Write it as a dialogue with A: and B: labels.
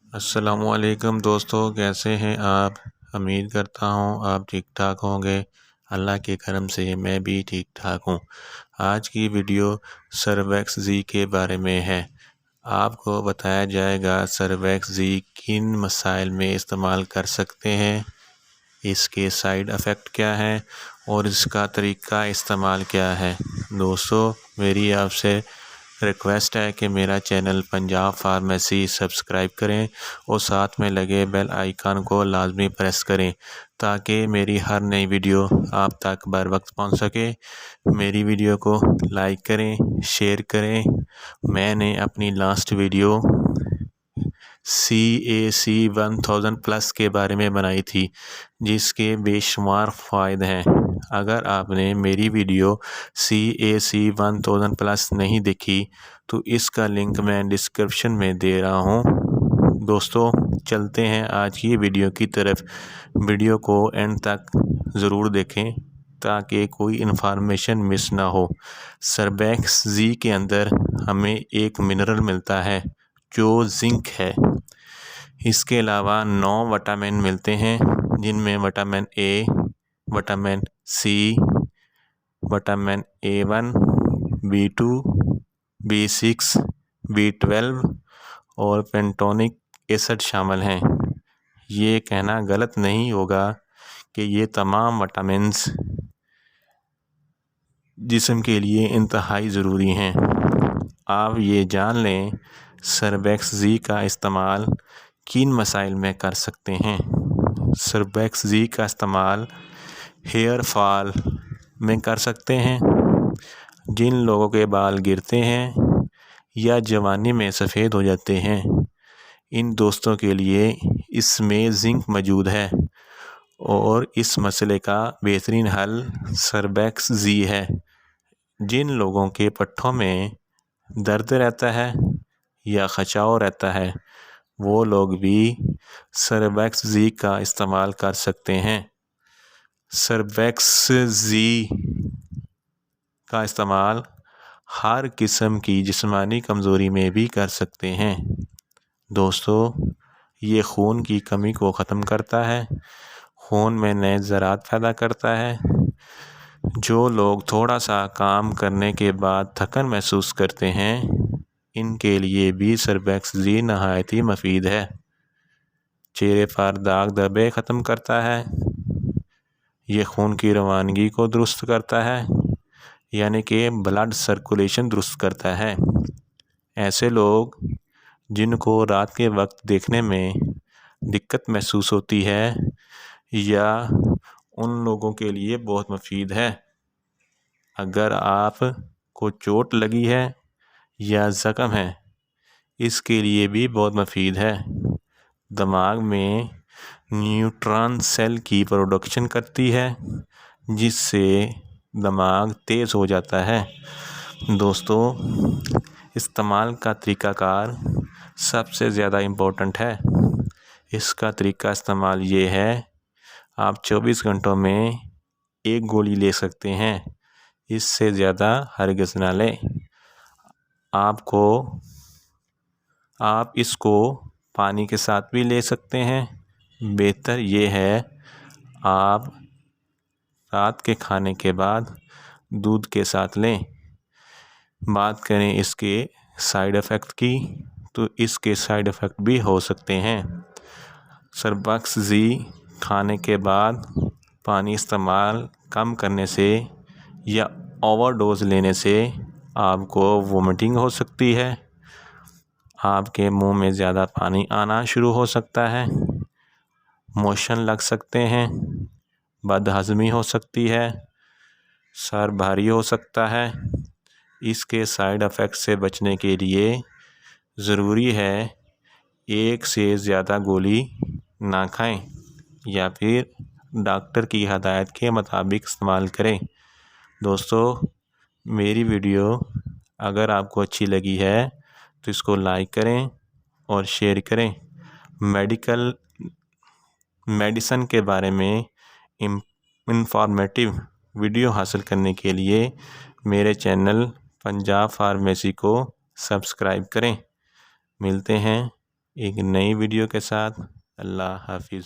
A: अस्सलाम वालेकुम दोस्तों, कैसे हैं आप। उम्मीद करता हूँ आप ठीक ठाक होंगे। अल्लाह के करम से मैं भी ठीक ठाक हूँ। आज की वीडियो सर्वैक्स जी के बारे में है। आपको बताया जाएगा सर्वैक्स जी किन मसाइल में इस्तेमाल कर सकते हैं, इसके साइड इफ़ेक्ट क्या है और इसका तरीका इस्तेमाल क्या है। दोस्तों, मेरी आपसे रिक्वेस्ट है कि मेरा चैनल पंजाब फार्मेसी सब्सक्राइब करें और साथ में लगे बेल आइकन को लाजमी प्रेस करें ताकि मेरी हर नई वीडियो आप तक बर वक्त पहुंच सके। मेरी वीडियो को लाइक करें, शेयर करें। मैंने अपनी लास्ट वीडियो CAC 1000+ के बारे में बनाई थी, जिसके बेशुमार फ़ायदे हैं। अगर आपने मेरी वीडियो CAC 1000+ नहीं देखी तो इसका लिंक मैं डिस्क्रिप्शन में दे रहा हूँ। दोस्तों, चलते हैं आज की वीडियो की तरफ। वीडियो को एंड तक ज़रूर देखें ताकि कोई इन्फॉर्मेशन मिस ना हो। सर्वैक्स जी के अंदर हमें एक मिनरल मिलता है जो जिंक है। इसके अलावा 9 विटामिन मिलते हैं, जिनमें vitamin A, vitamin C, vitamin A1, B2, B6, B12 और पेंटोनिक एसिड शामिल हैं। ये कहना गलत नहीं होगा कि ये तमाम विटामिन्स जिस्म के लिए इंतहाई ज़रूरी हैं। आप ये जान लें सर्वैक्स जी का इस्तेमाल किन मसाइल में कर सकते हैं। सर्वैक्स जी का इस्तेमाल हेयर फॉल में कर सकते हैं। जिन लोगों के बाल गिरते हैं या जवानी में सफ़ेद हो जाते हैं, इन दोस्तों के लिए इसमें जिंक मौजूद है और इस मसले का बेहतरीन हल सर्वैक्स जी है। जिन लोगों के पट्ठों में दर्द रहता है या खचाव रहता है, वो लोग भी सर्वैक्स जी का इस्तेमाल कर सकते हैं। सर्वैक्स जी का इस्तेमाल हर किस्म की जिस्मानी कमज़ोरी में भी कर सकते हैं। दोस्तों, ये खून की कमी को ख़त्म करता है, खून में नए ज़रात पैदा करता है। जो लोग थोड़ा सा काम करने के बाद थकन महसूस करते हैं, इनके लिए भी सर्वैक्स जी नहायत ही मुफीद है। चेहरे पर दाग धब्बे ख़त्म करता है। ये खून की रवानगी को दुरुस्त करता है, यानी कि ब्लड सर्कुलेशन दुरुस्त करता है। ऐसे लोग जिनको रात के वक्त देखने में दिक्कत महसूस होती है, या उन लोगों के लिए बहुत मुफीद है। अगर आप को चोट लगी है या ज़ख्म है, इसके लिए भी बहुत मुफीद है। दिमाग में न्यूट्रॉन सेल की प्रोडक्शन करती है, जिससे दिमाग तेज़ हो जाता है। दोस्तों, इस्तेमाल का तरीक़ाकार सबसे ज़्यादा इम्पोर्टेंट है। इसका तरीका इस्तेमाल ये है, आप 24 घंटों में एक गोली ले सकते हैं, इससे ज़्यादा हरगिज़ ना लें। आप इसको पानी के साथ भी ले सकते हैं। बेहतर ये है आप रात के खाने के बाद दूध के साथ लें। बात करें इसके साइड इफ़ेक्ट की, तो इसके साइड इफ़ेक्ट भी हो सकते हैं। सर्वैक्स जी खाने के बाद पानी इस्तेमाल कम करने से या ओवरडोज लेने से आपको वोमिटिंग हो सकती है, आपके मुंह में ज़्यादा पानी आना शुरू हो सकता है, मोशन लग सकते हैं, बदहज़मी हो सकती है, सर भारी हो सकता है। इसके साइड इफ़ेक्ट से बचने के लिए ज़रूरी है एक से ज़्यादा गोली ना खाएं या फिर डॉक्टर की हदायत के मुताबिक इस्तेमाल करें। दोस्तों, मेरी वीडियो अगर आपको अच्छी लगी है तो इसको लाइक करें और शेयर करें। मेडिसन के बारे में इंफॉर्मेटिव वीडियो हासिल करने के लिए मेरे चैनल पंजाब फार्मेसी को सब्सक्राइब करें। मिलते हैं ایک نئی ویڈیو کے ساتھ۔ اللہ حافظ۔